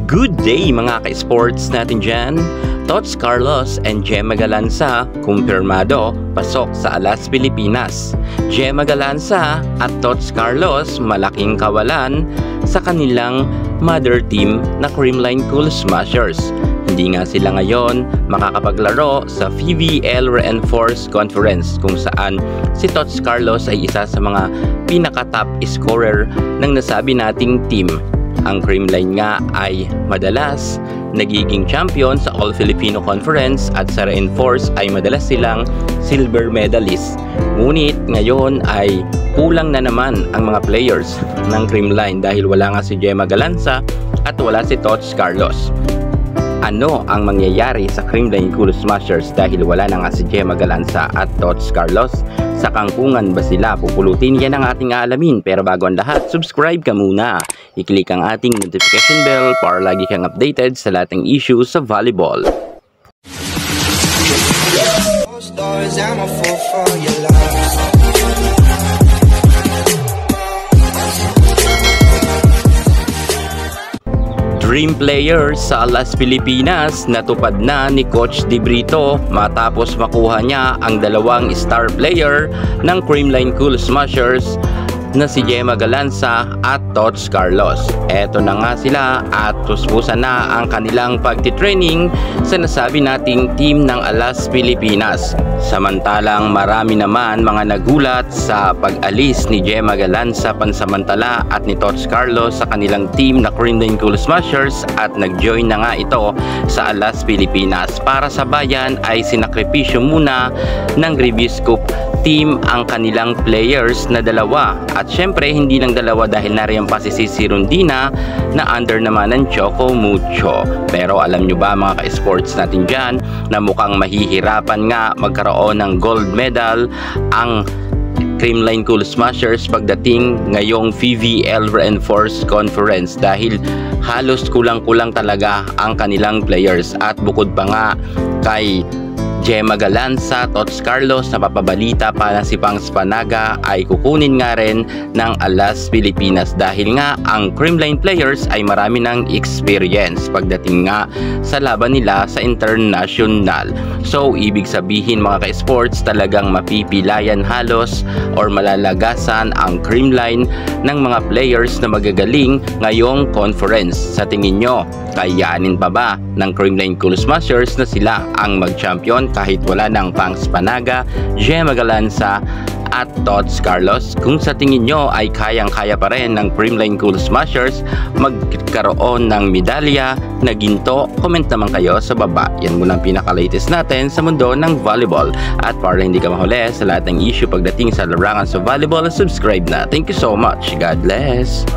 Good day mga ka-sports natin dyan. Tots Carlos and Gemma Galanza, kumpirmado, pasok sa Alas Pilipinas. Gemma Galanza at Tots Carlos, malaking kawalan sa kanilang mother team na Creamline Cool Smashers. Hindi nga sila ngayon makakapaglaro sa PVL Reinforced Conference kung saan si Tots Carlos ay isa sa mga pinaka-top scorer ng nasabi nating team. Ang Creamline nga ay madalas nagiging champion sa All-Filipino Conference at sa Reinforce ay madalas silang silver medalist. Ngunit ngayon ay kulang na naman ang mga players ng Creamline dahil wala nga si Gemma Galanza at wala si Tots Carlos. Ano ang mangyayari sa Creamline Cool Smashers dahil wala na nga si Gemma Galanza at Tots Carlos? Sa kangkungan ba sila pupulutin? Yan ang ating alamin. Pero bago ang lahat, subscribe ka muna. I-click ang ating notification bell para lagi kang updated sa lahat ng issues sa volleyball. Dream players sa Alas Pilipinas, natupad na ni Coach De Brito matapos makuha niya ang dalawang star player ng Creamline Cool Smashers na si Gemma Galanza at Tots Carlos. Eto na nga sila at tuspusan na ang kanilang pagtitraining sa nasabi nating team ng Alas Pilipinas. Samantalang marami naman mga nagulat sa pag-alis ni Gemma Galanza pansamantala at ni Tots Carlos sa kanilang team na Creamline Cool Smashers at nag-join na nga ito sa Alas Pilipinas. Para sa bayan ay sinakripisyo muna ng Grievous Cup team ang kanilang players na dalawa. At syempre hindi lang dalawa dahil nariyan pa si Cici Rondina na under naman ng Choco Mucho. Pero alam nyo ba mga ka-sports natin dyan na mukhang mahihirapan nga magkaroon ng gold medal ang Creamline Cool Smashers pagdating ngayong PVL Reinforced Conference dahil halos kulang-kulang talaga ang kanilang players. At bukod pa nga kay Gemma Galanza, Tots Carlos na papabalita pa na si Pangs Panaga ay kukunin nga rin ng Alas Pilipinas dahil nga ang Creamline players ay marami ng experience pagdating nga sa laban nila sa international. So ibig sabihin mga ka-sports talagang mapipilayan halos or malalagasan ang Creamline ng mga players na magagaling ngayong conference. Sa tingin nyo, kayanin pa ba ng Creamline Cool Smashers na sila ang mag-champion kahit wala ng Pangs Panaga, Gemma Galanza at Tots Carlos? Kung sa tingin nyo ay kayang-kaya pa rin ng Creamline Cool Smashers magkaroon ng medalya na ginto, comment naman kayo sa baba. Yan muna ang pinaka-latest natin sa mundo ng volleyball. At para hindi ka mahuli sa lahat ng issue pagdating sa larangan sa volleyball, subscribe na. Thank you so much. God bless.